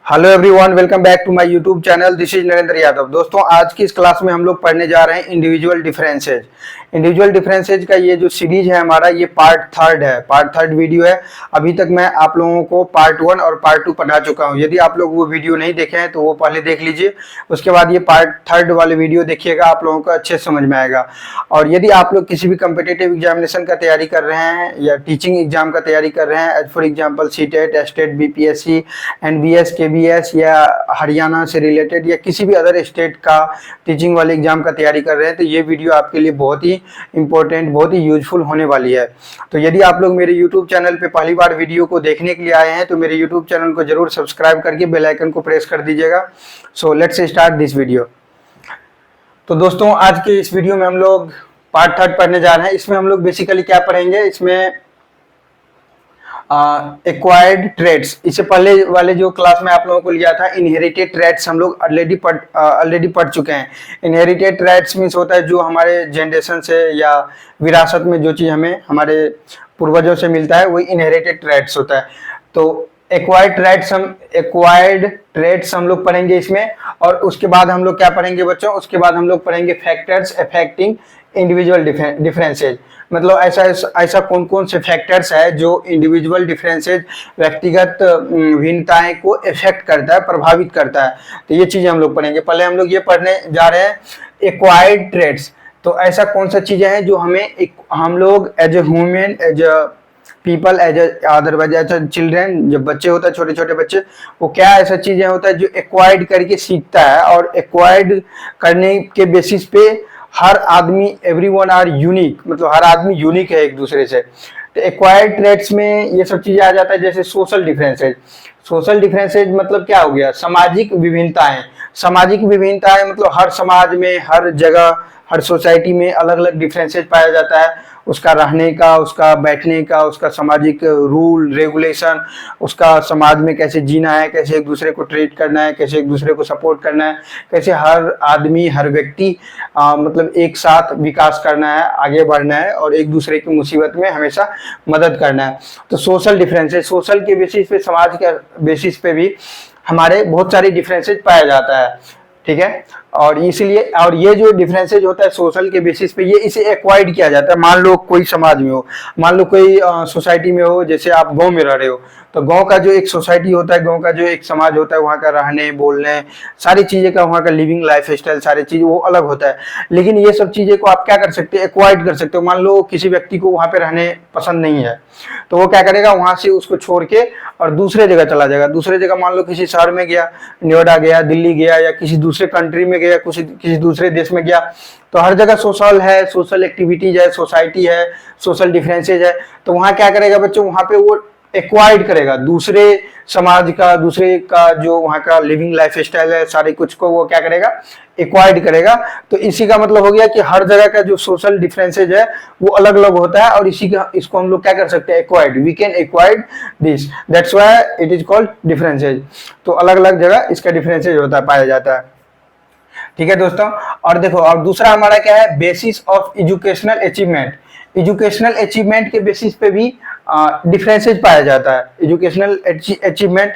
Hello everyone, welcome back to my YouTube channel. This is Narendra Yadav. दोस्तों, आज की इस क्लास में हम लोग पढ़ने जा रहे हैं इंडिविजुअल डिफरेंसेज। इंडिविजुअल डिफरेंसेज का ये जो सीरीज है हमारा, ये पार्ट थर्ड है, पार्ट थर्ड वीडियो है। अभी तक मैं आप लोगों को पार्ट वन और पार्ट टू पढ़ा चुका हूँ। यदि आप लोग वो वीडियो नहीं देखे हैं तो वो पहले देख लीजिए, उसके बाद ये पार्ट थर्ड वाले वीडियो देखिएगा, आप लोगों को अच्छे समझ में आएगा। और यदि आप लोग किसी भी कम्पिटिटिव एग्जामिनेशन का तैयारी कर रहे हैं या टीचिंग एग्जाम का तैयारी कर रहे हैं, as for example CTET, STET, BPSC, NBS, KBS या हरियाणा से रिलेटेड या किसी भी अदर स्टेट का टीचिंग वाले एग्जाम का तैयारी कर रहे हैं, तो ये वीडियो आपके लिए बहुत ही इंपॉर्टेंट, बहुत ही यूजफुल होने वाली है। तो यदि आप लोग मेरे यूट्यूब चैनल पे पहली बार वीडियो को देखने के लिए आए हैं तो मेरे यूट्यूब चैनल को जरूर सब्सक्राइब करके बेल आइकन को प्रेस कर दीजिएगा। So let's start this video. तो दोस्तों, आज के इस वीडियो में हम लोग पार्ट थर्ड पढ़ने जा रहे हैं। इसमें हम लोग बेसिकली क्या पढ़ेंगे, इसमें एक्वायर्ड ट्रेड्स, इससे पहले वाले जो क्लास में आप लोगों को लिया था इनहेरिटेड ट्रेड्स, हम लोग ऑलरेडी पढ़ चुके हैं। इनहेरिटेड ट्रेड्स मीन्स होता है जो हमारे जनरेशन से या विरासत में जो चीज़ हमें हमारे पूर्वजों से मिलता है, वही इनहेरिटेड ट्रेड्स होता है। तो एक्वायर्ड ट्रेड्स हम लोग पढ़ेंगे इसमें। और उसके बाद हम लोग क्या पढ़ेंगे बच्चों, उसके बाद हम लोग पढ़ेंगे फैक्टर्स अफेक्टिंग इंडिविजुअल डिफरेंसेज। मतलब ऐसा कौन कौन से फैक्टर्स है जो इंडिविजुअल डिफरेंसेज, व्यक्तिगत भिन्नताएं को इफेक्ट करता है, प्रभावित करता है। तो ये चीजें हम लोग पढ़ेंगे। पहले हम लोग ये पढ़ने जा रहे हैं एक्वायर्ड ट्रेड्स। तो ऐसा कौन सा चीजें हैं जो हम लोग as a human, as a people, as otherwise as children, जब बच्चे होता है, छोटे छोटे बच्चे, वो क्या ऐसा चीजें होता है जो एक्वायर्ड करके सीखता है। और एक्वायर्ड करने के बेसिस पे हर आदमी, एवरीवन आर यूनिक, मतलब हर आदमी यूनिक है एक दूसरे से। तो एक्वायर्ड ट्रेड्स में ये सब चीजें आ जाता है, जैसे सोशल डिफरेंसेज। सोशल डिफरेंसेज मतलब क्या हो गया, सामाजिक विभिन्नताएं। सामाजिक विभिन्नताएं मतलब हर समाज में, हर जगह, हर सोसाइटी में अलग अलग डिफरेंसेज पाया जाता है। उसका रहने का, उसका बैठने का, उसका सामाजिक रूल रेगुलेशन, उसका समाज में कैसे जीना है, कैसे एक दूसरे को ट्रीट करना है, कैसे एक दूसरे को सपोर्ट करना है, कैसे हर आदमी, हर व्यक्ति मतलब एक साथ विकास करना है, आगे बढ़ना है और एक दूसरे की मुसीबत में हमेशा मदद करना है। तो सोशल डिफरेंसेज, सोशल के बेसिस पे, समाज के बेसिस पे भी हमारे बहुत सारी डिफरेंसेज पाया जाता है, ठीक है। और इसलिए, और ये जो डिफरेंसेज होता है सोशल के बेसिस पे, ये इसे एक्वायर्ड किया जाता है। मान लो कोई समाज में हो, मान लो कोई सोसाइटी में हो, जैसे आप गांव में रह रहे हो, तो गांव का जो एक सोसाइटी होता है, गांव का जो एक समाज होता है, वहाँ का रहने बोलने, सारी चीजें का, वहाँ का लिविंग लाइफ स्टाइल, सारी चीज वो अलग होता है। लेकिन ये सब चीजें को आप क्या कर सकते हैं, एक्वायर्ड कर सकते हो। मान लो किसी व्यक्ति को वहाँ पे रहने पसंद नहीं है, तो वो क्या करेगा, वहां से उसको छोड़ के और दूसरे जगह चला जाएगा। दूसरे जगह मान लो किसी शहर में गया, नोएडा गया, दिल्ली गया, या किसी दूसरे कंट्री में गया, किसी दूसरे देश में गया, तो हर जगह सोशल है, सोशल एक्टिविटीज है, सोसाइटी है, सोशल डिफरेंसेज है। तो वहां क्या करेगा बच्चों, वहां पे वो एक्वायर्ड करेगा दूसरे समाज का, दूसरे का जो वहाँ का लिविंग लाइफ स्टाइल है, सारे कुछ को वो क्या करेगा, एक्वायर्ड करेगा। तो इसी का मतलब हो गया कि हर जगह का जो सोशल डिफरेंसेज है वो अलग अलग होता है, और इसको हम लोग क्या कर सकते हैं, acquired, we can acquired this, that's why it is called differences. तो अलग अलग जगह इसका डिफरेंसेज होता है, पाया जाता है, ठीक है दोस्तों। और देखो, और दूसरा हमारा क्या है, basis of educational achievement. Educational achievement के बेसिस पे भी डिफरेंसेज पाया जाता है, एजुकेशनल अचीवमेंट।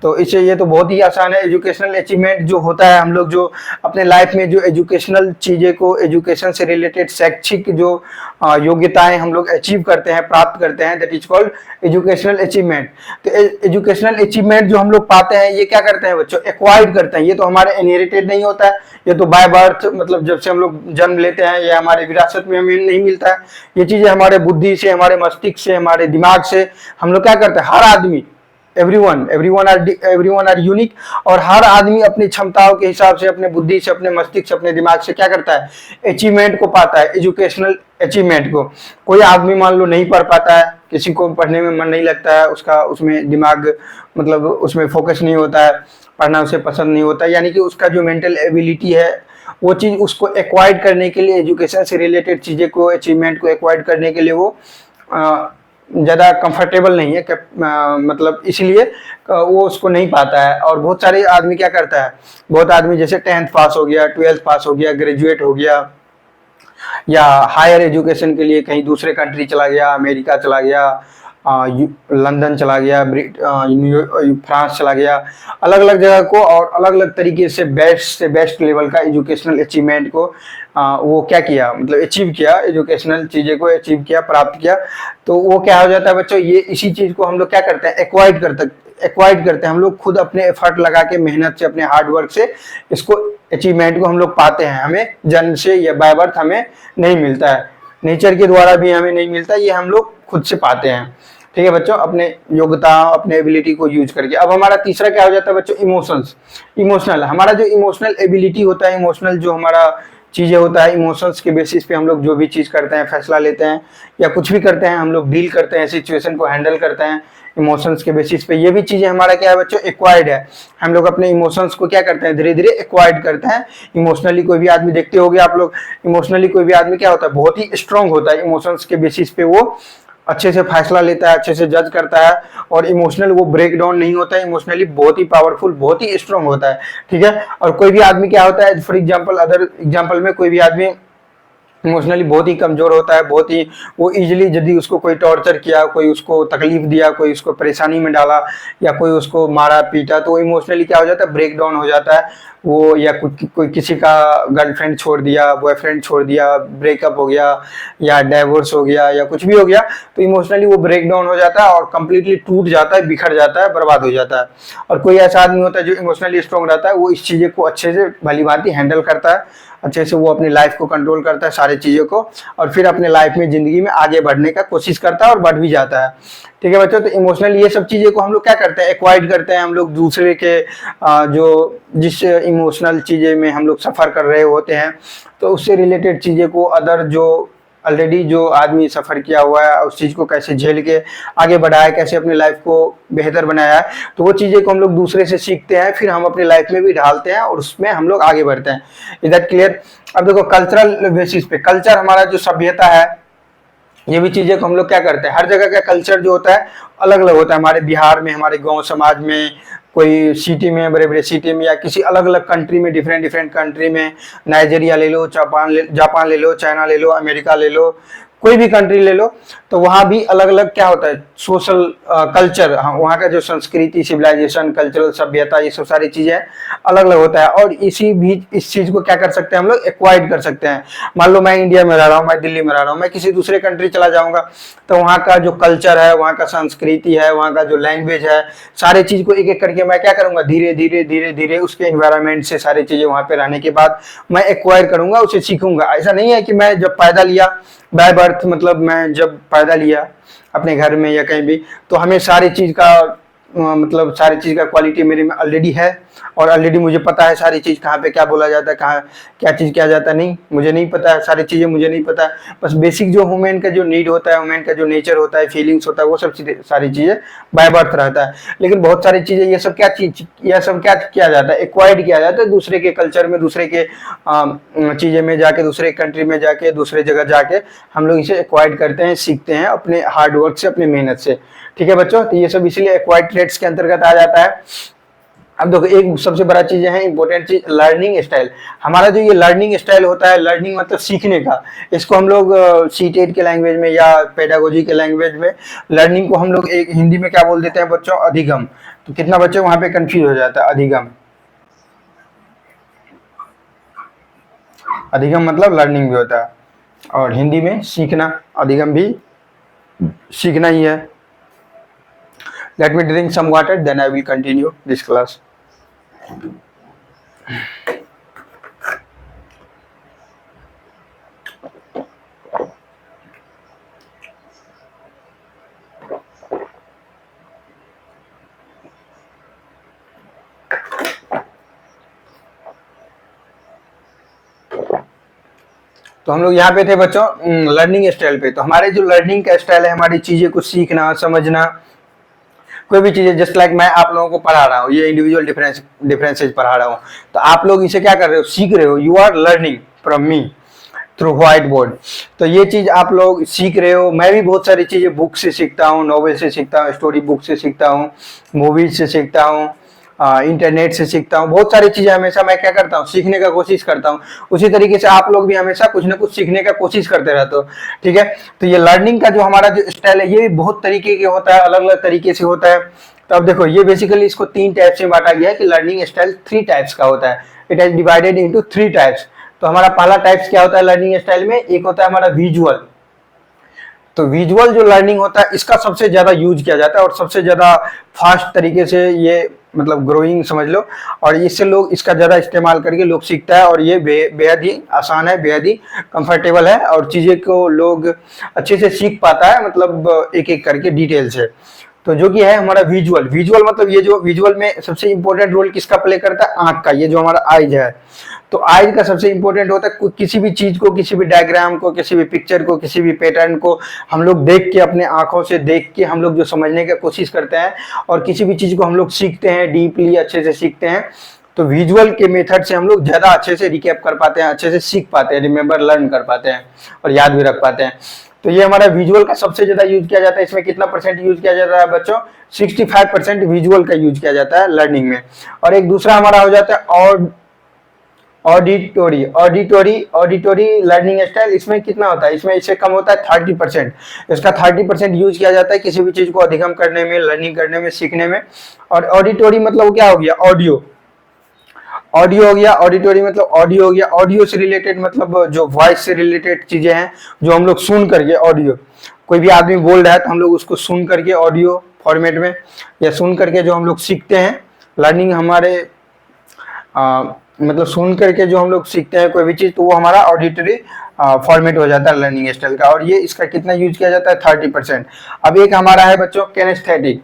तो इससे ये तो बहुत ही आसान है। एजुकेशनल अचीवमेंट जो होता है, हम लोग जो अपने लाइफ में जो एजुकेशनल चीज़ें को, एजुकेशन से रिलेटेड शैक्षिक जो योग्यताएं हम लोग अचीव करते हैं, प्राप्त करते हैं, that is called educational achievement. तो एजुकेशनल अचीवमेंट जो हम लोग पाते हैं, ये क्या करते हैं बच्चों, एक्वायर्ड करते हैं। ये तो हमारे इनहेरिटेड नहीं होता है, ये तो बाय बर्थ, मतलब जब से हम लोग जन्म लेते हैं, ये हमारे विरासत में हमें नहीं मिलता है। ये चीजें हमारे बुद्धि से, हमारे मस्तिष्क से, हमारे दिमाग से हम लोग क्या करते हैं, हर आदमी, एवरीवन आर यूनिक, और हर आदमी अपनी क्षमताओं के हिसाब से, अपने बुद्धि से, अपने मस्तिष्क से, अपने दिमाग से क्या करता है, अचीवमेंट को पाता है, एजुकेशनल अचीवमेंट को। कोई आदमी मान लो नहीं पढ़ पाता है, किसी को पढ़ने में मन नहीं लगता है, उसका उसमें दिमाग, मतलब उसमें फोकस नहीं होता है, पढ़ना उसे पसंद नहीं होता, यानी कि उसका जो मेंटल एबिलिटी है, वो चीज उसको एक्वायर्ड करने के लिए, एजुकेशन से रिलेटेड चीजें को, अचीवमेंट को एक्वायर्ड करने के लिए वो ज़्यादा कंफर्टेबल नहीं है, मतलब इसलिए वो उसको नहीं पाता है। और बहुत सारे आदमी क्या करता है, बहुत आदमी जैसे 10th पास हो गया, 12th पास हो गया, ग्रेजुएट हो गया, या हायर एजुकेशन के लिए कहीं दूसरे कंट्री चला गया, अमेरिका चला गया, लंदन चला गया, फ्रांस चला गया, अलग अलग जगह को और अलग अलग तरीके से बेस्ट लेवल का एजुकेशनल अचीवमेंट को वो क्या किया, मतलब अचीव किया, एजुकेशनल चीज़ें को अचीव किया, प्राप्त किया। तो वो क्या हो जाता है बच्चों, ये इसी चीज़ को हम लोग क्या करते हैं, एक्वाइड करते हैं हम लोग, खुद अपने एफर्ट लगा के, मेहनत से, अपने हार्ड वर्क से इसको अचीवमेंट को हम लोग पाते हैं। हमें जन्म से या बाय बर्थ हमें नहीं मिलता है, नेचर के द्वारा भी हमें नहीं मिलता, ये हम लोग खुद से पाते हैं। ठीक है बच्चों, अपने योग्यता, अपने एबिलिटी को यूज करके। अब हमारा तीसरा क्या हो जाता है बच्चों, इमोशनल। हमारा जो इमोशनल एबिलिटी होता है, इमोशनल जो हमारा चीज़ें होता है, इमोशंस के बेसिस पे हम लोग जो भी चीज़ करते हैं, फैसला लेते हैं या कुछ भी करते हैं, हम लोग डील करते हैं, सिचुएशन को हैंडल करते हैं इमोशंस के बेसिस पे। ये भी चीज़ें हमारा क्या है बच्चों, एक्वायर्ड है। हम लोग अपने इमोशंस को क्या करते हैं, धीरे धीरे एक्वायर्ड करते हैं। इमोशनली कोई भी आदमी देखते होंगे आप लोग, इमोशनली कोई भी आदमी क्या होता है, बहुत ही स्ट्रांग होता है। इमोशंस के बेसिस पे वो अच्छे से फैसला लेता है, अच्छे से जज करता है, और इमोशनल वो ब्रेक डाउन नहीं होता है, इमोशनली बहुत ही पावरफुल, बहुत ही स्ट्रांग होता है। ठीक है, और कोई भी आदमी क्या होता है, फॉर एग्जांपल, अदर एग्जांपल में कोई भी आदमी इमोशनली बहुत ही कमजोर होता है, बहुत ही वो इजीली, यदि उसको कोई टॉर्चर किया, कोई उसको तकलीफ दिया, कोई उसको परेशानी में डाला या कोई उसको मारा पीटा, तो इमोशनली क्या हो जाता है, ब्रेक डाउन हो जाता है वो। या कोई किसी का गर्लफ्रेंड छोड़ दिया, बॉयफ्रेंड छोड़ दिया, ब्रेकअप हो गया या डाइवोर्स हो गया या कुछ भी हो गया, तो इमोशनली वो ब्रेक डाउन हो जाता है और कंप्लीटली टूट जाता है, बिखर जाता है, बर्बाद हो जाता है। और कोई ऐसा आदमी होता है जो इमोशनली स्ट्रॉन्ग रहता है, वो इस चीज़ें को अच्छे से भली भांति हैंडल करता है, अच्छे से वो अपनी लाइफ को कंट्रोल करता है, सारी चीज़ों को, और फिर अपने लाइफ में, जिंदगी में आगे बढ़ने का कोशिश करता है और बढ़ भी जाता है। ठीक है बच्चों, तो इमोशनली ये सब चीज़ें को हम लोग क्या करते हैं, एक्वाइड करते हैं हम लोग दूसरे के जो जिस इमोशनल चीज़ें में हम लोग सफ़र कर रहे होते हैं, तो उससे रिलेटेड चीज़ें को, अदर जो ऑलरेडी जो आदमी सफ़र किया हुआ है, उस चीज़ को कैसे झेल के आगे बढ़ाया है, कैसे अपनी लाइफ को बेहतर बनाया है, तो वो चीज़ें को हम लोग दूसरे से सीखते हैं, फिर हम अपनी लाइफ में भी ढालते हैं और उसमें हम लोग आगे बढ़ते हैं। Is that clear? अब देखो, कल्चरल बेसिस पे, कल्चर हमारा जो सभ्यता है, ये भी चीज़ें को हम लोग क्या करते हैं, हर जगह का कल्चर जो होता है अलग अलग होता है। हमारे बिहार में, हमारे गांव समाज में, कोई सिटी में, बड़े बड़े सिटी में, या किसी अलग अलग कंट्री में, डिफरेंट डिफरेंट कंट्री में, नाइजीरिया ले लो, जापान ले लो, चाइना ले लो, अमेरिका ले लो, कोई भी कंट्री ले लो, तो वहाँ भी अलग अलग क्या होता है, सोशल कल्चर, हाँ, वहाँ का जो संस्कृति, सिविलाइजेशन, कल्चरल सभ्यता, ये सब सारी चीज़ें अलग अलग होता है। और इस चीज़ को क्या कर सकते हैं हम लोग, एक्वाइड कर सकते हैं। मान लो मैं इंडिया में रह रहा हूँ, मैं दिल्ली में रह रहा हूँ, मैं किसी दूसरे कंट्री चला जाऊँगा, तो वहाँ का जो कल्चर है, वहाँ का संस्कृति है, वहाँ का जो लैंग्वेज है, सारी चीज़ को एक एक करके मैं क्या करूँगा, धीरे धीरे धीरे धीरे उसके एनवायरनमेंट से सारी चीज़ें वहाँ पे रहने के बाद मैं एक्वायर करूँगा, उसे सीखूंगा। ऐसा नहीं है कि मैं जब पैदा लिया बाय बर्थ, मतलब मैं जब पैदा लिया अपने घर में या कहीं भी, तो हमें सारी चीज़ का मतलब सारी चीज़ का क्वालिटी मेरे में ऑलरेडी है, और ऑलरेडी मुझे पता है सारी चीज़ कहाँ पे क्या बोला जाता है, कहाँ क्या चीज़ किया जाता है। नहीं, मुझे नहीं पता है, सारी चीज़ें मुझे नहीं पता है। बस बेसिक जो ह्यूमन का जो नीड होता है, ह्यूमन का जो नेचर होता है, फीलिंग्स होता है, वो सब सारी चीज़ें बाय बर्थ रहता है। लेकिन बहुत सारी चीज़ें, ये सब क्या किया जाता है, एक्वायर्ड किया जाता है दूसरे के कल्चर में, दूसरे के चीज़ें में जाके, दूसरे कंट्री में जाके, दूसरे जगह जाके हम लोग इसे एक्वायर्ड करते हैं, सीखते हैं अपने हार्ड वर्क से, अपनी मेहनत से। ठीक है बच्चों, तो ये सब इसीलिए एक्वायर्ड ट्रेड्स के अंतर्गत आ जाता है। अब देखो, एक सबसे बड़ा चीज है, इंपॉर्टेंट चीज, लर्निंग स्टाइल। हमारा जो ये लर्निंग स्टाइल होता है, लर्निंग मतलब सीखने का, इसको हम लोग सीटेट के लैंग्वेज में या पेडागोजी के लैंग्वेज में, लर्निंग को हम लोग एक हिंदी में क्या बोल देते हैं बच्चों, अधिगम। तो कितना बच्चों वहां पे कंफ्यूज हो जाता है, अधिगम। अधिगम मतलब लर्निंग भी होता है, और हिंदी में सीखना, अधिगम भी सीखना ही है। Let me drink some water, then I will continue this class. तो हम लोग यहाँ पे थे बच्चों लर्निंग स्टाइल पे। तो हमारे जो लर्निंग का स्टाइल है, हमारी चीज़ें को सीखना, समझना, कोई भी चीज़, जस्ट लाइक मैं आप लोगों को पढ़ा रहा हूँ, ये इंडिविजुअल डिफरेंसेज पढ़ा रहा हूँ, तो आप लोग इसे क्या कर रहे हो, सीख रहे हो। You are learning from me through white board. तो ये चीज़ आप लोग सीख रहे हो। मैं भी बहुत सारी चीज़ें बुक से सीखता हूँ, नॉवेल से सीखता हूँ, स्टोरी बुक से सीखता हूँ, मूवीज से सीखता हूँ, इंटरनेट से सीखता हूँ, बहुत सारी चीजें हमेशा मैं क्या करता हूँ, सीखने का कोशिश करता हूँ। उसी तरीके से आप लोग भी हमेशा कुछ ना कुछ सीखने का कोशिश करते रहते हो, ठीक है। तो ये लर्निंग का जो हमारा जो स्टाइल है ये भी बहुत तरीके के होता है, अलग अलग तरीके से होता है। तो अब देखो ये बेसिकली इसको 3 टाइप्स में बांटा गया है कि लर्निंग स्टाइल 3 टाइप्स का होता है। It has divided into 3 types. तो हमारा पहला टाइप्स क्या होता है लर्निंग स्टाइल में, एक होता है हमारा विजुअल। तो विजुअल जो लर्निंग होता है इसका सबसे ज्यादा यूज किया जाता है और सबसे ज्यादा फास्ट तरीके से ये मतलब ग्रोइंग समझ लो, और इससे लोग इसका ज्यादा इस्तेमाल करके लोग सीखता है, और ये बेहद ही आसान है, बेहद ही कंफर्टेबल है, और चीजें को लोग अच्छे से सीख पाता है, मतलब एक एक करके डिटेल से। तो जो कि है हमारा विजुअल। विजुअल मतलब ये जो विजुअल में सबसे इंपॉर्टेंट रोल किसका प्ले करता है, आंख का, ये जो हमारा आइज है। तो आइज का सबसे इंपॉर्टेंट होता है किसी भी चीज को, किसी भी डायग्राम को, किसी भी पिक्चर को, किसी भी पैटर्न को हम लोग देख के, अपने आंखों से देख के हम लोग जो समझने की कोशिश करते हैं, और किसी भी चीज को हम लोग सीखते हैं, डीपली अच्छे से सीखते हैं। तो विजुअल के मेथड से हम लोग ज्यादा अच्छे से रिकैप कर पाते हैं, अच्छे से सीख पाते हैं, रिमेम्बर लर्न कर पाते हैं और याद भी रख पाते हैं। तो ये हमारा विजुअल का सबसे ज्यादा यूज किया जाता है। इसमें कितना परसेंट यूज किया जाता है बच्चों, 65% विजुअल का यूज किया जाता है लर्निंग में। और एक दूसरा हमारा हो जाता है ऑडिटोरी। ऑडिटोरी लर्निंग स्टाइल, इसमें कितना होता है, इसमें इससे कम होता है 30%। इसका 30% यूज किया जाता है किसी भी चीज को अधिगम करने में, लर्निंग करने में, सीखने में। और ऑडिटोरी मतलब क्या हो गया, ऑडियो। ऑडियो हो गया, ऑडिटोरी मतलब ऑडियो हो गया। ऑडियो से रिलेटेड मतलब जो वॉइस से रिलेटेड चीजें हैं, जो हम लोग सुन करके, ऑडियो कोई भी आदमी बोल रहा है तो हम लोग उसको सुन करके ऑडियो फॉर्मेट में, या सुन करके जो हम लोग सीखते हैं लर्निंग हमारे मतलब सुन करके जो हम लोग सीखते हैं कोई भी चीज, तो वो हमारा ऑडिटरी फॉर्मेट हो जाता है लर्निंग स्टाइल का। और ये इसका कितना यूज किया जाता है, 30%। अब एक हमारा है बच्चों कैनेस्थेटिक।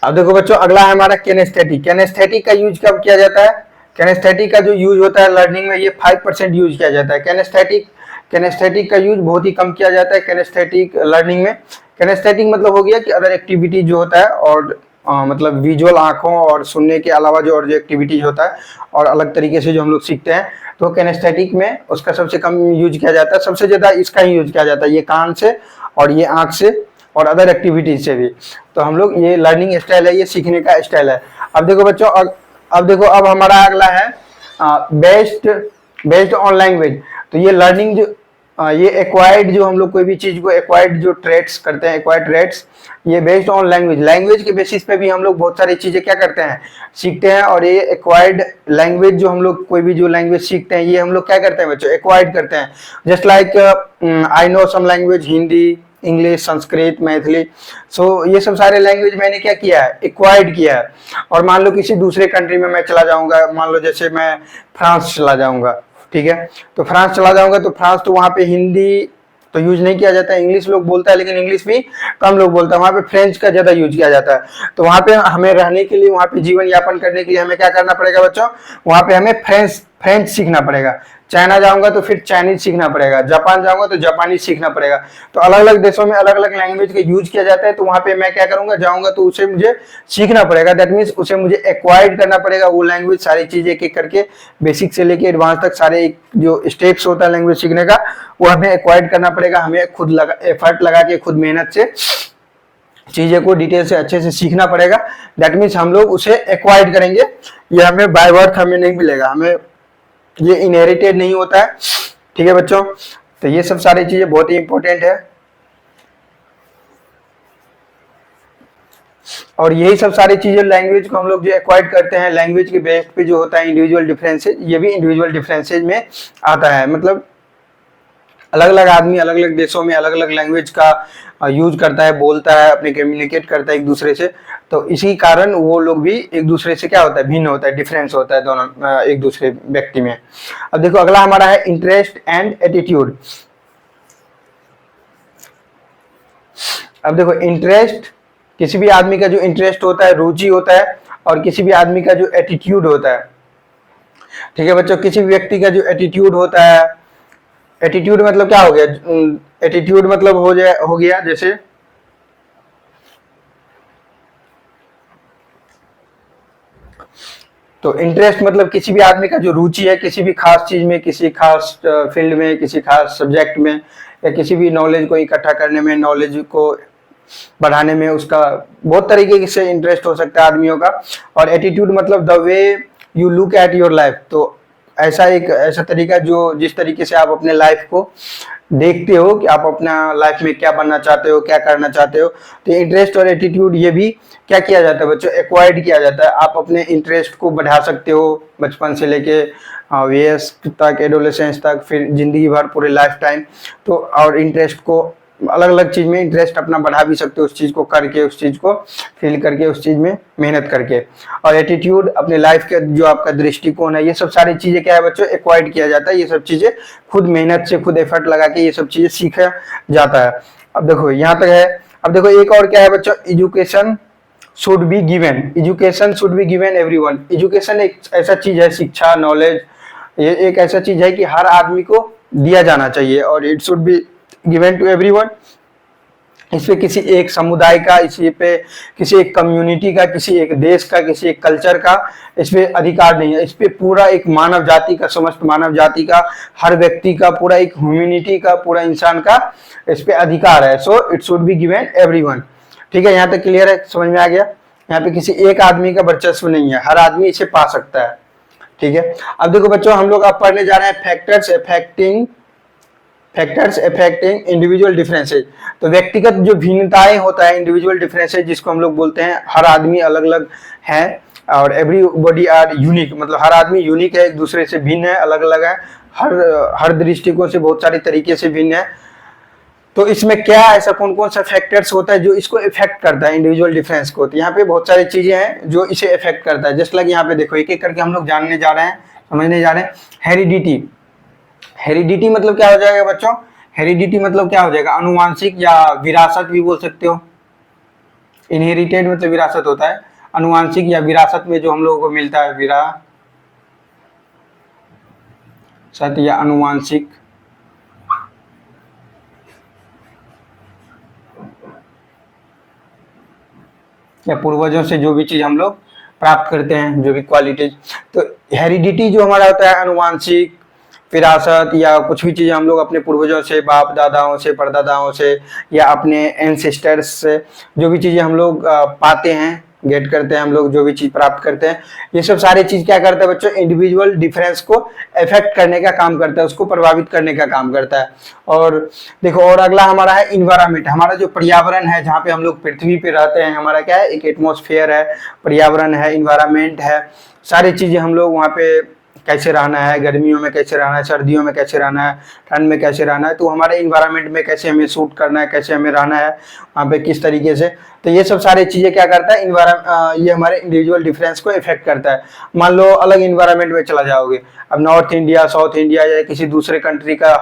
अब देखो बच्चों अगला है हमारा कैनेस्थेटिक। कैनेस्थेटिक का यूज कब किया जाता है, कैनेस्थेटिक का जो यूज होता है लर्निंग में, ये 5% यूज किया जाता है। कैनेस्थेटिक का यूज बहुत ही कम किया जाता है कैनेस्थेटिक लर्निंग में। कैनेस्थेटिक मतलब हो गया कि अदर एक्टिविटी जो होता है, और मतलब विजुअल आंखों और सुनने के अलावा जो और जो एक्टिविटीज होता है और अलग तरीके से जो हम लोग सीखते हैं, तो कैनेस्थेटिक में उसका सबसे कम यूज किया जाता है। सबसे ज्यादा इसका ही यूज किया जाता है, ये कान से और ये आंख से और अदर एक्टिविटीज से भी। तो हम लोग ये लर्निंग स्टाइल है, ये सीखने का स्टाइल है। अब देखो बच्चों अब देखो अब हमारा अगला है बेस्ड ऑन लैंग्वेज। तो ये लर्निंग जो ये एक्वायर्ड, जो हम लोग कोई भी चीज को एक्वायर्ड जो ट्रेड्स करते हैं, एक्वायर्ड ट्रेड्स, ये बेस्ड ऑन लैंग्वेज। लैंग्वेज के बेसिस पे भी हम लोग बहुत सारी चीजें क्या करते हैं, सीखते हैं। और ये एक्वायर्ड लैंग्वेज जो हम लोग कोई भी जो लैंग्वेज सीखते हैं, ये हम लोग क्या करते हैं बच्चों, एक्वायर्ड करते हैं। Just like I know some language, Hindi, English, Sanskrit, Maithili. So ये सब सारे लैंग्वेज मैंने क्या किया है, एक्वायर्ड किया है। और मान लो किसी दूसरे कंट्री में मैं चला जाऊंगा, मान लो जैसे मैं फ्रांस चला जाऊंगा, ठीक है। तो फ्रांस चला जाऊंगा, तो फ्रांस तो वहां पे हिंदी तो यूज नहीं किया जाता है, इंग्लिश लोग बोलता है, लेकिन इंग्लिश भी कम लोग बोलता है। वहां पे फ्रेंच का ज्यादा यूज किया जाता है। तो वहां पे हमें रहने के लिए, वहां पे जीवन यापन करने के लिए हमें क्या करना पड़ेगा बच्चों, वहां पे हमें फ्रेंच सीखना पड़ेगा। चाइना जाऊंगा तो फिर चाइनीज सीखना पड़ेगा, जापान जाऊंगा तो जापानीज सीखना पड़ेगा। तो अलग अलग देशों में अलग अलग लैंग्वेज का यूज किया जाता है। तो वहां पे मैं क्या करूंगा, जाऊंगा तो उसे मुझे सीखना पड़ेगा। दैट मीन्स उसे मुझे एक्वायर्ड करना पड़ेगा वो लैंग्वेज, सारी चीजें एक एक करके, बेसिक से लेके एडवांस तक सारे जो स्टेप्स होता है लैंग्वेज सीखने का, वो हमें एक्वायर्ड करना पड़ेगा। हमें खुद एफर्ट लगा के, खुद मेहनत से चीजें को डिटेल से अच्छे से सीखना पड़ेगा। दैट मीन्स हम लोग उसे एक्वायर्ड करेंगे। ये हमें बाय बर्थ हमें नहीं मिलेगा, हमें ये इनहेरिटेड नहीं होता है, ठीक है बच्चों। तो ये सब सारी चीजें बहुत ही इंपॉर्टेंट है। और यही सब सारी चीजें लैंग्वेज को हम लोग जो एक्वायर्ड करते हैं, लैंग्वेज के बेस पे जो होता है इंडिविजुअल डिफरेंसेज, ये भी इंडिविजुअल डिफरेंसेज में आता है। मतलब अलग अलग आदमी अलग अलग देशों में अलग अलग लैंग्वेज का यूज करता है, बोलता है, अपने कम्युनिकेट करता है एक दूसरे से। तो इसी कारण वो लोग भी एक दूसरे से क्या होता है, भिन्न होता है, डिफरेंस होता है दोनों एक दूसरे व्यक्ति में। अब देखो अगला हमारा है इंटरेस्ट एंड एटीट्यूड। अब देखो इंटरेस्ट, किसी भी आदमी का जो इंटरेस्ट होता है, रुचि होता है, और किसी भी आदमी का जो एटीट्यूड होता है, ठीक है बच्चों। किसी भी व्यक्ति का जो एटीट्यूड होता है, एटीट्यूड मतलब क्या हो गया, एटीट्यूड मतलब हो गया जैसे तो इंटरेस्ट मतलब किसी भी आदमी का जो रुचि है किसी भी खास चीज में, किसी खास फील्ड में, किसी खास सब्जेक्ट में, या किसी भी नॉलेज को इकट्ठा करने में, नॉलेज को बढ़ाने में, उसका बहुत तरीके से इंटरेस्ट हो सकता है आदमियों का। और एटीट्यूड मतलब the way you look at your life, तो ऐसा तरीका जो जिस तरीके से आप अपने लाइफ को देखते हो कि आप अपना लाइफ में क्या बनना चाहते हो, क्या करना चाहते हो। तो इंटरेस्ट और एटीट्यूड ये भी क्या किया जाता है बच्चों, एक्वायर्ड किया जाता है। आप अपने इंटरेस्ट को बढ़ा सकते हो बचपन से लेके वयस्क तक, एडोलेसेंस तक, फिर जिंदगी भर पूरे लाइफ टाइम। तो और इंटरेस्ट को अलग अलग चीज में इंटरेस्ट अपना बढ़ा भी सकते हो, उस चीज को करके, उस चीज को फील करके, उस चीज में मेहनत करके। और एटीट्यूड अपने लाइफ के जो आपका दृष्टिकोण है, ये सब सारी चीजें क्या है बच्चों, एक्वायर्ड किया जाता है। ये सब चीजें खुद मेहनत से, खुद एफर्ट लगा के ये सब चीजें सीखा जाता है। अब देखो यहाँ तक है। अब देखो एक और क्या है बच्चों, education should be given. Education should be given everyone. Education एक ऐसा चीज है, शिक्षा, नॉलेज, ये एक ऐसा चीज है कि हर आदमी को दिया जाना चाहिए। और it should be given to everyone. इस पे किसी एक समुदाय का, इसी पे किसी एक कम्युनिटी का, किसी एक देश का, किसी एक कल्चर का इस पे अधिकार नहीं है। इस पे पूरा एक मानव जाति का, समस्त मानव जाति का, हर व्यक्ति का, पूरा एक ह्यूमैनिटी का, पूरा इंसान का इस पे अधिकार है। So it should be given everyone. ठीक है, यहाँ तक क्लियर है, समझ में आ गया। यहाँ पे किसी एक आदमी का वर्चस्व नहीं है, हर आदमी इसे पा सकता है। ठीक है, अब देखो बच्चों हम लोग अब पढ़ने जा रहे हैं फैक्टर्स अफेक्टिंग इंडिविजुअल डिफरेंसेज। तो व्यक्तिगत जो भिन्नताएं होता है, इंडिविजुअल डिफरेंसेज जिसको हम लोग बोलते हैं, हर आदमी अलग अलग है और एवरीबॉडी आर यूनिक, मतलब हर आदमी यूनिक है, एक दूसरे से भिन्न है, अलग अलग है, हर दृष्टिकोण से बहुत सारे तरीके से भिन्न है। तो इसमें क्या ऐसा कौन कौन सा फैक्टर्स होता है जो इसको इफेक्ट करता है इंडिविजुअल डिफरेंस को। तो यहाँ पे बहुत सारी चीजें हैं जो इसे इफेक्ट करता है। जस्ट लाइक यहाँ पे देखो, एक एक करके हम लोग जानने जा रहे हैं, समझने जा रहे हैं। हेरिडिटी। हेरिडिटी मतलब क्या हो जाएगा बच्चों, हेरिडिटी मतलब क्या हो जाएगा, अनुवांशिक या विरासत भी बोल सकते हो। इनहेरिटेड मतलब विरासत होता है, अनुवांशिक या विरासत में जो हम लोगों को मिलता है, विरासत या अनुवांशिक। या पूर्वजों से जो भी चीज हम लोग प्राप्त करते हैं, जो भी क्वालिटीज। तो हेरिडिटी जो हमारा होता है, अनुवांशिक, विरासत, या कुछ भी चीज़ हम लोग अपने पूर्वजों से, बाप दादाओं से, परदादाओं से, या अपने एंसेस्टर्स से जो भी चीज़ें हम लोग पाते हैं, गेट करते हैं, हम लोग जो भी चीज़ प्राप्त करते हैं, ये सब सारी चीज़ क्या करता है बच्चों, इंडिविजुअल डिफरेंस को इफेक्ट करने का काम करता है, उसको प्रभावित करने का काम करता है। और देखो, और अगला हमारा है इन्वायरमेंट। हमारा जो पर्यावरण है, जहाँ पे हम लोग पृथ्वी पे रहते हैं, हमारा क्या है, एक एटमॉस्फेयर है, पर्यावरण है, इन्वायरमेंट है। सारी चीज़ें हम लोग वहाँ पे कैसे रहना है, गर्मियों में कैसे रहना है, सर्दियों में कैसे रहना है, ठंड में कैसे रहना है, तो हमारे इन्वायरमेंट में कैसे हमें सूट करना है, कैसे हमें रहना है वहाँ पे, किस तरीके से। तो ये सब सारी चीज़ें क्या करता है, ये हमारे इंडिविजुअल डिफरेंस को इफेक्ट करता है। मान लो अलग इन्वायरमेंट में चला जाओगे, अब नॉर्थ इंडिया, साउथ इंडिया, या किसी दूसरे कंट्री का,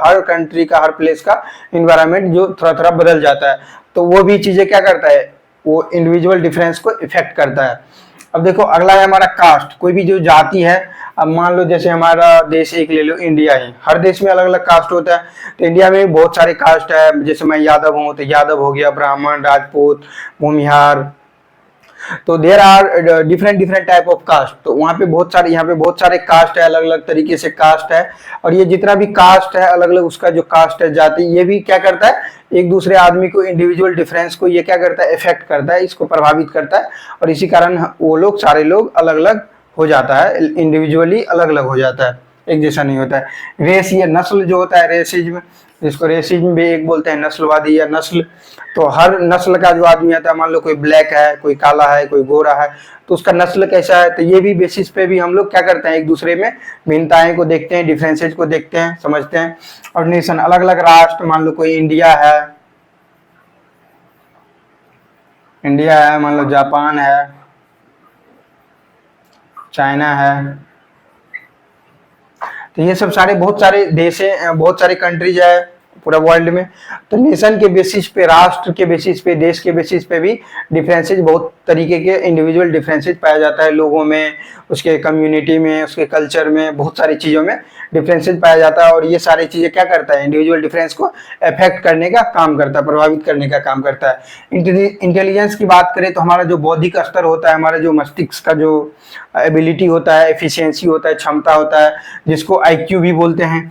हर प्लेस का इन्वायरमेंट जो थोड़ा थोड़ा बदल जाता है, तो वो भी चीज़ें क्या करता है, वो इंडिविजुअल डिफरेंस को इफेक्ट करता है। अब देखो अगला है हमारा कास्ट। कोई भी जो जाति है, अब मान लो जैसे हमारा देश एक ले लो, इंडिया ही, हर देश में अलग अलग कास्ट होता है। तो इंडिया में बहुत सारे कास्ट है, जैसे मैं यादव हूँ तो यादव हो गया, ब्राह्मण, राजपूत, भूमिहार। तो there are different type of caste. तो वहाँ पे बहुत सारे, यहाँ पे बहुत सारे कास्ट है, अलग अलग तरीके से कास्ट है। और ये जितना भी कास्ट है, अलग अलग उसका जो कास्ट है, जाति, ये भी क्या करता है, एक दूसरे आदमी को, इंडिविजुअल डिफरेंस को ये क्या करता है, इफेक्ट करता है, इसको प्रभावित करता है। और इसी कारण वो लोग, सारे लोग अलग अलग हो जाता है, इंडिविजुअली अलग अलग हो जाता है, एक जैसा नहीं होता है। रेस या नस्ल जो होता है, रेसिज्म, जिसको रेसिज्म भी एक बोलते हैं, नस्लवादी या नस्ल। तो हर नस्ल का जो आदमी आता है, मान लो कोई ब्लैक है, कोई काला है, कोई गोरा है, तो उसका नस्ल कैसा है, तो ये भी बेसिस पे भी हम लोग क्या करते हैं, एक दूसरे में भिन्नताएं को देखते हैं, डिफरेंसेज को देखते हैं, समझते हैं। और नेशन, अलग अलग राष्ट्र, मान लो कोई इंडिया है, मान लो जापान है, चाइना है। तो ये सब सारे बहुत सारे देश हैं, बहुत सारे कंट्रीज है, पूरा वर्ल्ड में। तो नेशन के बेसिस पे, राष्ट्र के बेसिस पे, देश के बेसिस पे भी डिफरेंसेज, बहुत तरीके के इंडिविजुअल डिफरेंसेज पाया जाता है लोगों में, उसके कम्युनिटी में, उसके कल्चर में, बहुत सारी चीज़ों में डिफरेंसेज पाया जाता है। और ये सारी चीज़ें क्या करता है, इंडिविजुअल डिफरेंस को अफेक्ट करने का काम करता है, प्रभावित करने का काम करता है। इंटेलिजेंस की बात करें तो हमारा जो बौद्धिक स्तर होता है, हमारा जो मस्तिष्क का जो एबिलिटी होता है, एफिशिएंसी होता है, क्षमता होता है, जिसको IQ भी बोलते हैं।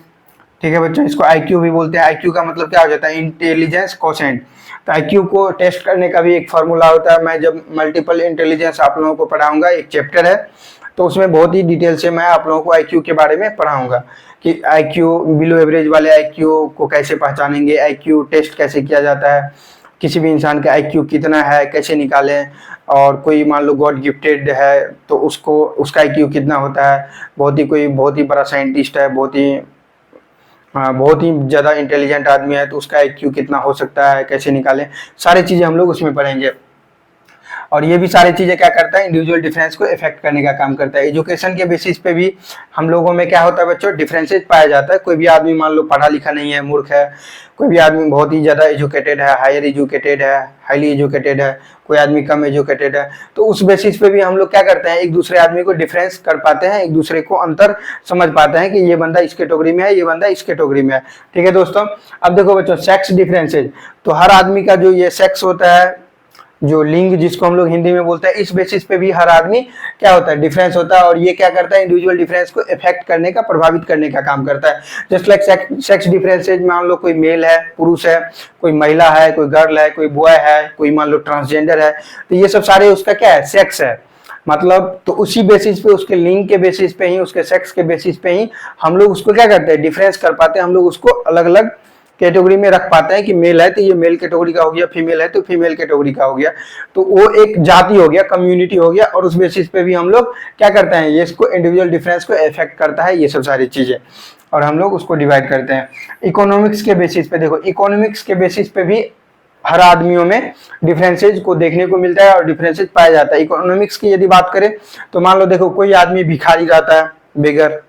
ठीक है बच्चों, इसको IQ भी बोलते हैं। IQ का मतलब क्या हो जाता है, इंटेलिजेंस कोशेंट। तो IQ को टेस्ट करने का भी एक फार्मूला होता है। मैं जब मल्टीपल इंटेलिजेंस आप लोगों को पढ़ाऊंगा, एक चैप्टर है, तो उसमें बहुत ही डिटेल से मैं आप लोगों को IQ के बारे में पढ़ाऊंगा कि IQ, बिलो एवरेज वाले IQ को कैसे पहचानेंगे, IQ टेस्ट कैसे किया जाता है, किसी भी इंसान का IQ कितना है कैसे निकालें, और कोई मान लो गॉड गिफ्टेड है तो उसको, उसका IQ कितना होता है, कोई बहुत ही बड़ा साइंटिस्ट है, बहुत ही ज़्यादा इंटेलिजेंट आदमी है तो उसका IQ कितना हो सकता है, कैसे निकालें, सारी चीज़ें हम लोग उसमें पढ़ेंगे। और ये भी सारी चीज़ें क्या करता है, इंडिविजुअल डिफरेंस को इफेक्ट करने का काम करता है। एजुकेशन के बेसिस पे भी हम लोगों में क्या होता है बच्चों, डिफरेंसेस पाया जाता है। कोई भी आदमी मान लो पढ़ा लिखा नहीं है, मूर्ख है, कोई भी आदमी बहुत ही ज़्यादा एजुकेटेड है, हायर एजुकेटेड है, हाईली एजुकेटेड है, कोई आदमी कम एजुकेटेड है, तो उस बेसिस पे भी हम लोग क्या करते हैं, एक दूसरे आदमी को डिफरेंस कर पाते हैं, एक दूसरे को अंतर समझ पाते हैं कि ये बंदा इस कैटेगरी में है, ये बंदा इस कैटेगरी में है। ठीक है दोस्तों, अब देखो बच्चों, सेक्स डिफरेंसेज, तो हर आदमी का जो ये सेक्स होता है, जो लिंग जिसको हम लोग हिंदी में बोलते हैं, इस बेसिस पे भी हर आदमी क्या होता है, डिफरेंस होता है। और ये क्या करता है, इंडिविजुअल डिफरेंस को इफेक्ट करने का, प्रभावित करने का काम करता है। जस्ट लाइक सेक्स डिफरेंसेज, मान लो कोई मेल है, पुरुष है, कोई महिला है, कोई गर्ल है, कोई बॉय है, कोई मान लो ट्रांसजेंडर है, तो ये सब सारे उसका क्या है, सेक्स है। मतलब तो उसी बेसिस पे, उसके लिंग के बेसिस पे ही, उसके सेक्स के बेसिस पे ही हम लोग उसको क्या करते हैं, डिफरेंस कर पाते हैं। हम लोग उसको अलग अलग कैटेगरी में रख पाते हैं कि मेल है तो ये मेल कैटेगरी का हो गया, फीमेल है तो फीमेल कैटेगरी का हो गया। तो वो एक जाति हो गया, कम्युनिटी हो गया, और उस बेसिस पे भी हम लोग क्या करते हैं, ये इसको इंडिविजुअल डिफरेंस को इफेक्ट करता है, ये सब सारी चीजें, और हम लोग उसको डिवाइड करते हैं। इकोनॉमिक्स के बेसिस पे देखो, इकोनॉमिक्स के बेसिस पे भी हर आदमियों में डिफरेंसेज को देखने को मिलता है और डिफरेंसेज पाया जाता है। इकोनॉमिक्स की यदि बात करें तो मान लो देखो, कोई आदमी भिखारी रहता है, बेगर,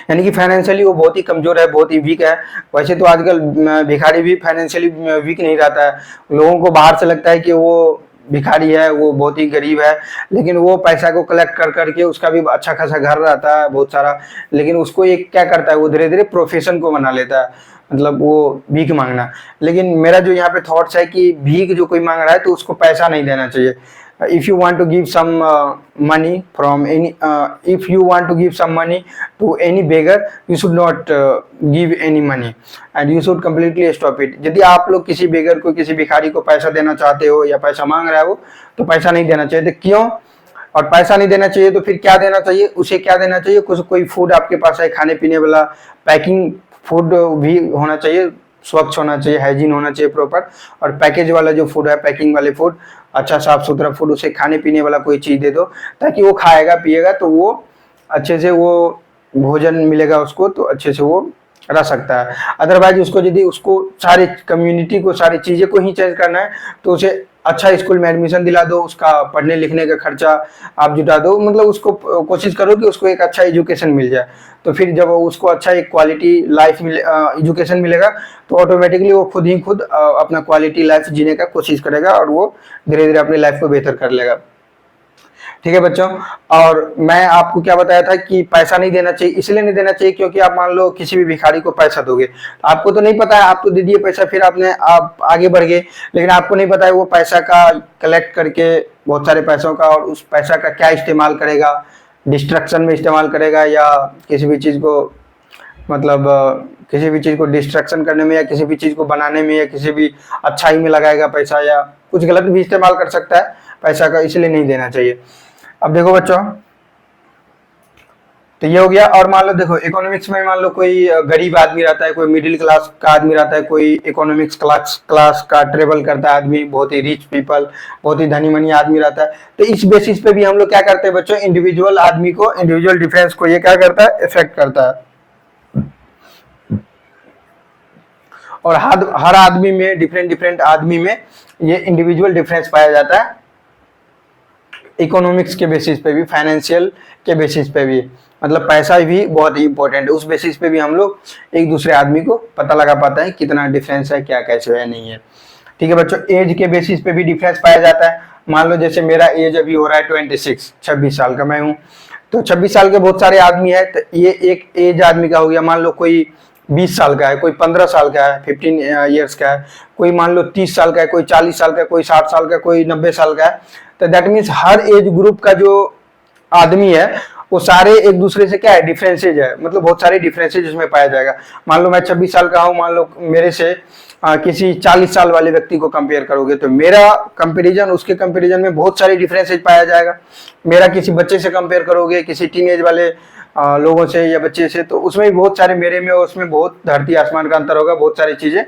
यानी कि फाइनेंशियली वो बहुत ही कमजोर है, बहुत ही वीक है। वैसे तो आजकल भिखारी भी फाइनेंशियली वीक नहीं रहता है, लोगों को बाहर से लगता है कि वो भिखारी है, वो बहुत ही गरीब है, लेकिन वो पैसा को कलेक्ट कर करके, उसका भी अच्छा खासा घर रहता है बहुत सारा, लेकिन उसको एक क्या करता है, वो धीरे धीरे प्रोफेशन को बना लेता है, मतलब वो भीख मांगना। लेकिन मेरा जो यहाँ पे थॉट्स है कि भीख जो कोई मांग रहा है तो उसको पैसा नहीं देना चाहिए। If you want to give some money from any if you want to give some money to any beggar, you should not give any money and you should completely stop it। यदि आप लोग किसी बेगर को, किसी भिखारी को पैसा देना चाहते हो या पैसा मांग रहा है वो, तो पैसा नहीं देना चाहिए। तो क्यों, और पैसा नहीं देना चाहिए तो फिर क्या देना चाहिए, उसे क्या देना चाहिए, कुछ कोई फूड आपके पास है, खाने पीने वाला पैकिंग फूड भी होना चाहिए, स्वच्छ होना चाहिए, हाइजीन होना चाहिए प्रॉपर, और पैकेज वाला जो फूड है, पैकिंग वाले फूड, अच्छा साफ सुथरा फूड, उसे खाने पीने वाला कोई चीज़ दे दो, ताकि वो खाएगा पिएगा तो वो अच्छे से वो भोजन मिलेगा उसको, तो अच्छे से वो रह सकता है। अदरवाइज उसको यदि उसको सारी कम्युनिटी को, सारी चीज़ें को ही चेंज करना है तो उसे अच्छा स्कूल में एडमिशन दिला दो, उसका पढ़ने लिखने का खर्चा आप जुटा दो, मतलब उसको कोशिश करो कि उसको एक अच्छा एजुकेशन मिल जाए। तो फिर जब उसको अच्छा एक क्वालिटी लाइफ एजुकेशन मिलेगा तो ऑटोमेटिकली वो खुद ही खुद अपना क्वालिटी लाइफ जीने का कोशिश करेगा और वो धीरे धीरे अपनी लाइफ को बेहतर कर लेगा। ठीक है बच्चों, और मैं आपको क्या बताया था कि पैसा नहीं देना चाहिए, इसलिए नहीं देना चाहिए क्योंकि आप मान लो किसी भी भिखारी को पैसा दोगे, आपको तो नहीं पता है, आप तो दे दिए पैसा, फिर आप आगे बढ़ गए, लेकिन आपको नहीं पता है वो पैसा का कलेक्ट करके, बहुत सारे पैसों का, और उस पैसा का क्या इस्तेमाल करेगा, डिस्ट्रक्शन में इस्तेमाल करेगा या किसी भी चीज़ को, मतलब किसी भी चीज़ को डिस्ट्रक्शन करने में, या किसी भी चीज़ को बनाने में, या किसी भी अच्छाई में लगाएगा पैसा, या कुछ गलत भी इस्तेमाल कर सकता है पैसा का, इसलिए नहीं देना चाहिए। अब देखो बच्चों, तो ये हो गया। और मान लो देखो, इकोनॉमिक्स में मान लो कोई गरीब आदमी रहता है, कोई मिडिल क्लास का आदमी रहता है, कोई इकोनॉमिक्स क्लास का ट्रेवल करता है आदमी, बहुत ही रिच पीपल, बहुत ही धनी मनी आदमी रहता है। तो इस बेसिस पे भी हम लोग क्या करते हैं बच्चों, इंडिविजुअल आदमी को, इंडिविजुअल डिफरेंस को ये क्या करता है, इफेक्ट करता है। और हर आदमी में, डिफरेंट डिफरेंट आदमी में ये इंडिविजुअल डिफरेंस पाया जाता है। इकोनॉमिक्स के बेसिस पे भी, फाइनेंशियल के बेसिस पे भी, मतलब पैसा भी बहुत ही इंपॉर्टेंट है, उस बेसिस पे भी हम लोग एक दूसरे आदमी को पता लगा पाता है कितना डिफरेंस है, क्या कैसे है, नहीं है। ठीक है बच्चों, एज के बेसिस पे भी डिफरेंस पाया जाता है। मान लो जैसे मेरा एज अभी हो रहा है 26 साल का मैं हूँ, तो 26 साल के बहुत सारे आदमी है, तो ये एक एज आदमी का हो गया। मान लो कोई 20 साल का है, कोई 15 साल का है, 15 ईयर्स का है, कोई मान लो 30 साल का है, कोई 40 साल का है, कोई 60 साल का, कोई 90 साल का है। तो that means her age group का जो आदमी है वो सारे एक दूसरे से क्या है, डिफरेंसेज है, मतलब बहुत सारे डिफरेंसेज उसमें पाया जाएगा। मान लो मैं 26 साल का हूँ, मान लो मेरे से किसी 40 साल वाले व्यक्ति को कंपेयर करोगे तो मेरा कंपैरिजन उसके कंपैरिजन में बहुत सारे डिफरेंसेज पाया जाएगा। मेरा किसी बच्चे से कंपेयर करोगे, किसी टीनेज वाले लोगों से या बच्चे से, तो उसमें भी बहुत सारे, मेरे में उसमें बहुत धरती आसमान का अंतर होगा, बहुत सारी चीजें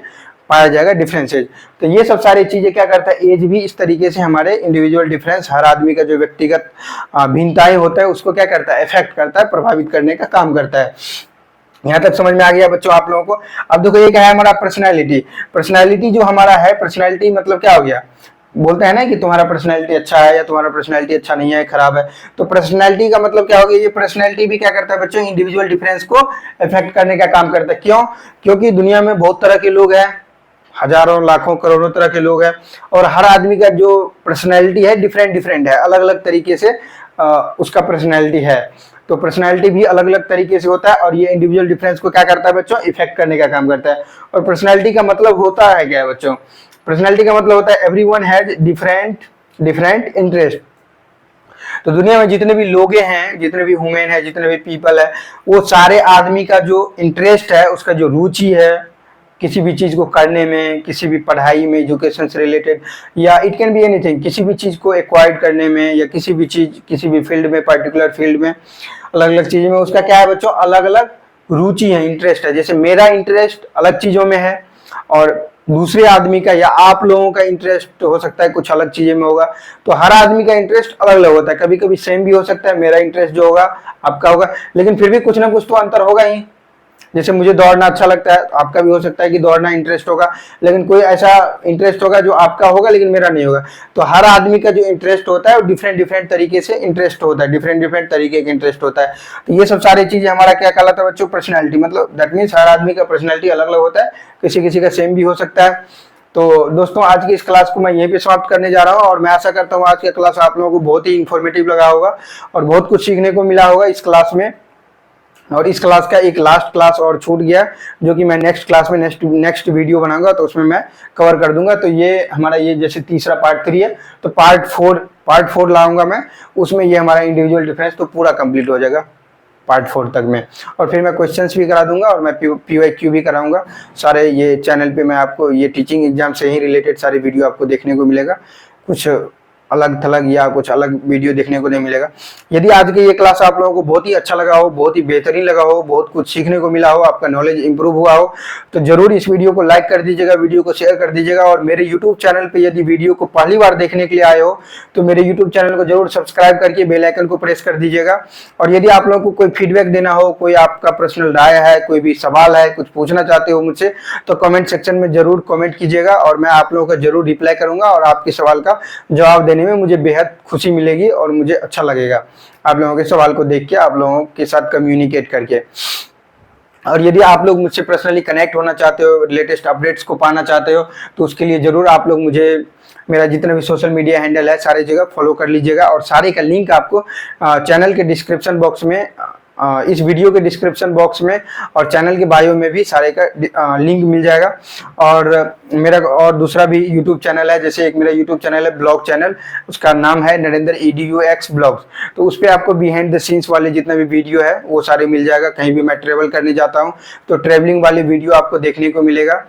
पाया जाएगा डिफरेंसेज। तो ये सब सारी चीजें क्या करता है, एज भी इस तरीके से हमारे इंडिविजुअल डिफरेंस, हर आदमी का जो व्यक्तिगत भिन्नताएं होता है उसको क्या करता है, इफेक्ट करता है, प्रभावित करने का काम करता है। यहाँ तक समझ में आ गया बच्चों आप लोगों को। अब देखो ये क्या है हमारा पर्सनैलिटी। पर्सनैलिटी जो हमारा है, पर्सनैलिटी मतलब क्या हो गया, बोलते हैं ना कि तुम्हारा पर्सनैलिटी अच्छा है या तुम्हारा पर्सनैलिटी अच्छा नहीं है, खराब है। तो पर्सनैलिटी का मतलब क्या हो गया, ये पर्सनैलिटी भी क्या करता है बच्चों, इंडिविजुअल डिफरेंस को इफेक्ट करने का काम करता है। क्यों? क्योंकि दुनिया में बहुत तरह के लोग हैं, हजारों लाखों करोड़ों तरह के लोग हैं, और हर आदमी का जो पर्सनैलिटी है डिफरेंट डिफरेंट है, अलग अलग तरीके से उसका पर्सनैलिटी है। तो पर्सनैलिटी भी अलग अलग तरीके से होता है, और ये इंडिविजुअल डिफरेंस को क्या करता है बच्चों, इफेक्ट करने का काम करता है। और पर्सनैलिटी का मतलब होता है क्या है बच्चों, पर्सनैलिटी का मतलब होता है एवरीवन हैज डिफरेंट इंटरेस्ट। तो दुनिया में जितने भी लोग हैं, जितने भी ह्यूमन है, जितने भी पीपल है, वो सारे आदमी का जो इंटरेस्ट है, उसका जो रुचि है किसी भी चीज को करने में, किसी भी पढ़ाई में, एजुकेशन से रिलेटेड, या इट कैन बी एनीथिंग, किसी भी चीज को एक्वायर्ड करने में, या किसी भी चीज, किसी भी फील्ड में, पर्टिकुलर फील्ड में, अलग अलग चीजों में उसका क्या है बच्चों, अलग अलग रुचि है, इंटरेस्ट है। जैसे मेरा इंटरेस्ट अलग चीजों में है, और दूसरे आदमी का या आप लोगों का इंटरेस्ट हो सकता है कुछ अलग चीजें में होगा। तो हर आदमी का इंटरेस्ट अलग अलग होता है, कभी कभी सेम भी हो सकता है, मेरा इंटरेस्ट जो होगा आपका होगा, लेकिन फिर भी कुछ ना कुछ तो अंतर होगा ही। जैसे मुझे दौड़ना अच्छा लगता है, आपका भी हो सकता है कि दौड़ना इंटरेस्ट होगा, लेकिन कोई ऐसा इंटरेस्ट होगा जो आपका होगा लेकिन मेरा नहीं होगा। तो हर आदमी का जो इंटरेस्ट होता है वो डिफरेंट डिफरेंट तरीके से इंटरेस्ट होता है, डिफरेंट डिफरेंट तरीके का इंटरेस्ट होता है। तो ये सब सारी चीजें हमारा क्या कहलाता है बच्चों, पर्सनैलिटी। मतलब दैट मीन्स हर आदमी का पर्सनैलिटी अलग अलग होता है, किसी किसी का सेम भी हो सकता है। तो दोस्तों आज की इस क्लास को मैं यहीं पे समाप्त करने जा रहा हूँ, और मैं आशा करता हूँ आज की क्लास आप लोगों को बहुत ही इंफॉर्मेटिव लगा होगा और बहुत कुछ सीखने को मिला होगा इस क्लास में। और इस क्लास का एक लास्ट क्लास और छूट गया, जो कि मैं नेक्स्ट क्लास में नेक्स्ट वीडियो बनाऊंगा तो उसमें मैं कवर कर दूंगा। तो ये हमारा ये जैसे तीसरा पार्ट 3 है, तो पार्ट 4 लाऊंगा मैं, उसमें ये हमारा इंडिविजुअल डिफरेंस तो पूरा कंप्लीट हो जाएगा पार्ट 4 तक में। और फिर मैं क्वेश्चंस भी करा दूंगा, और मैं PYQ भी कराऊंगा सारे। ये चैनल पे मैं आपको ये टीचिंग एग्जाम से ही रिलेटेड सारी वीडियो आपको देखने को मिलेगा, कुछ अलग थलग या कुछ अलग वीडियो देखने को नहीं मिलेगा। यदि आज की ये क्लास आप लोगों को बहुत ही अच्छा लगा हो, बहुत ही बेहतरीन लगा हो, बहुत कुछ सीखने को मिला हो, आपका नॉलेज इंप्रूव हुआ हो, तो जरूर इस वीडियो को लाइक कर दीजिएगा, वीडियो को शेयर कर दीजिएगा। और मेरे यूट्यूब चैनल पे यदि वीडियो को पहली बार देखने के लिए आए हो तो मेरे यूट्यूब चैनल को जरूर सब्सक्राइब करके बेल आइकन को प्रेस कर दीजिएगा। और यदि आप लोगों को कोई फीडबैक देना हो, कोई आपका पर्सनल राय है, कोई भी सवाल है, कुछ पूछना चाहते हो मुझसे, तो कमेंट सेक्शन में जरूर कमेंट कीजिएगा, और मैं आप लोगों का जरूर रिप्लाई करूंगा, और आपके सवाल का जवाब देने में मुझे बेहद खुशी मिलेगी और मुझे अच्छा लगेगा आप लोगों के सवाल को देख के, आप लोगों के साथ कम्युनिकेट करके। और यदि आप लोग मुझसे पर्सनली कनेक्ट होना चाहते हो, लेटेस्ट अपडेट्स को पाना चाहते हो, तो उसके लिए जरूर आप लोग मुझे, मेरा जितना भी सोशल मीडिया हैंडल है सारी जगह फॉलो कर लीजिएगा। और सारे का लिंक आपको चैनल के डिस्क्रिप्शन बॉक्स में, इस वीडियो के डिस्क्रिप्शन बॉक्स में और चैनल के बायो में भी सारे का लिंक मिल जाएगा। और मेरा और दूसरा भी यूट्यूब चैनल है, जैसे एक मेरा यूट्यूब चैनल है ब्लॉग चैनल, उसका नाम है नरेंद्र EDUX ब्लॉग्स। तो उस पर आपको बिहाइंड द सीन्स वाले जितना भी वीडियो है वो सारे मिल जाएगा। कहीं भी मैं ट्रेवल करने जाता हूँ तो ट्रेवलिंग वाले वीडियो आपको देखने को मिलेगा।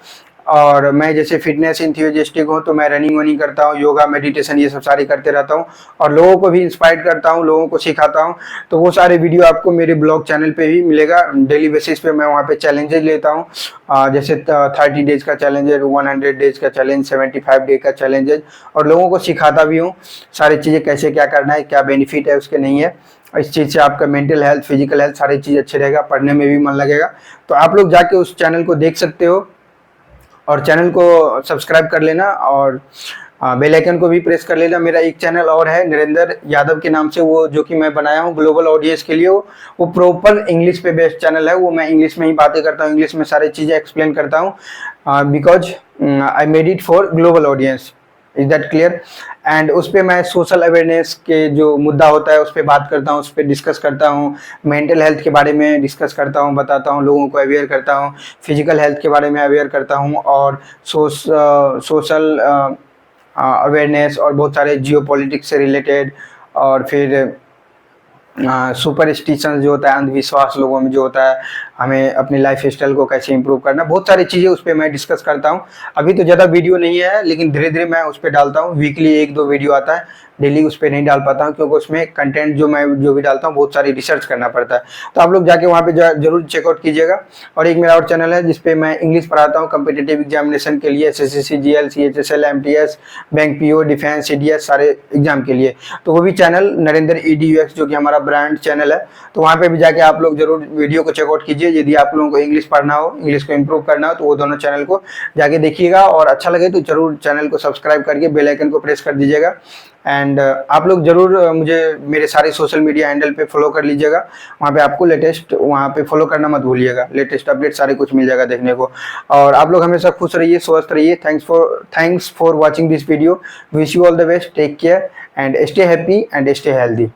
और मैं जैसे फिटनेस इंथुसियास्टिक हूँ, तो मैं रनिंग वनिंग करता हूँ, योगा मेडिटेशन ये सब सारे करते रहता हूँ, और लोगों को भी इंस्पायर करता हूँ, लोगों को सिखाता हूँ। तो वो सारे वीडियो आपको मेरे ब्लॉग चैनल पे भी मिलेगा। डेली बेसिस पे मैं वहाँ पे चैलेंजेस लेता हूँ, जैसे 30 डेज का चैलेंज है, 100 डेज का चैलेंज, 75 डे का चैलेंज है, और लोगों को सिखाता भी हूँ सारी चीज़ें, कैसे क्या करना है, क्या बेनिफिट है उसके नहीं है। इस चीज़ से आपका मेंटल हेल्थ, फिजिकल हेल्थ सारी चीज़ अच्छे रहेगा, पढ़ने में भी मन लगेगा। तो आप लोग जाके उस चैनल को देख सकते हो, और चैनल को सब्सक्राइब कर लेना। और बेल आइकन को भी प्रेस कर लेना। मेरा एक चैनल और है नरेंद्र यादव के नाम से, वो जो कि मैं बनाया हूँ ग्लोबल ऑडियंस के लिए। वो प्रॉपर इंग्लिश पे बेस्ड चैनल है, वो मैं इंग्लिश में ही बातें करता हूँ, इंग्लिश में सारी चीज़ें एक्सप्लेन करता हूँ, because I made it for global audience. Is that clear? And उस पर मैं सोशल अवेयरनेस के जो मुद्दा होता है उस पर बात करता हूँ, उस पर डिस्कस करता हूँ, मेंटल हेल्थ के बारे में डिस्कस करता हूँ, बताता हूँ, लोगों को अवेयर करता हूँ, फिजिकल हेल्थ के बारे में अवेयर करता हूँ, और सोशल अवेयरनेस और बहुत सारे जियो पॉलिटिक्स से रिलेटेड, और फिर सुपरस्टिशन जो होता है, अंधविश्वास लोगों में जो होता है, हमें अपनी लाइफ स्टाइल को कैसे इंप्रूव करना, बहुत सारी चीज़ें उस पर मैं डिस्कस करता हूँ। अभी तो ज़्यादा वीडियो नहीं है, लेकिन धीरे धीरे मैं उस पर डालता हूँ, वीकली 1-2 वीडियो आता है, डेली उस पर नहीं डाल पाता हूँ, क्योंकि उसमें कंटेंट जो भी डालता हूँ बहुत सारी रिसर्च करना पड़ता है। तो आप लोग जाके वहाँ पे जरूर चेकआउट कीजिएगा। और एक मेरा और चैनल है जिसपे मैं इंग्लिश पढ़ाता हूँ कम्पिटेटिव एग्जामिनेशन के लिए, SSC, CGL, CHSL, MTS, bank PO, defence, CDS, सारे एग्जाम के लिए। तो वो भी चैनल नरेंद्र EDUX, जो कि हमारा ब्रांड चैनल है, तो वहाँ पे भी जाके आप लोग जरूर वीडियो को चेकआउट कीजिए। यदि आप लोगों को इंग्लिश पढ़ना हो, इंग्लिश को इंप्रूव करना हो, तो वो दोनों चैनल को जाके देखिएगा, और अच्छा लगे तो जरूर चैनल को सब्सक्राइब करके बेल आइकन को प्रेस कर दीजिएगा। एंड आप लोग जरूर मुझे मेरे सारे सोशल मीडिया हैंडल पे फॉलो कर लीजिएगा, वहाँ पे आपको लेटेस्ट, वहाँ पे फॉलो करना मत भूलिएगा, लेटेस्ट अपडेट सारे कुछ मिल जाएगा देखने को। और आप लोग हमेशा खुश रहिए, स्वस्थ रहिए। Thanks for watching this video. Wish you all the best, take care and stay happy and stay healthy.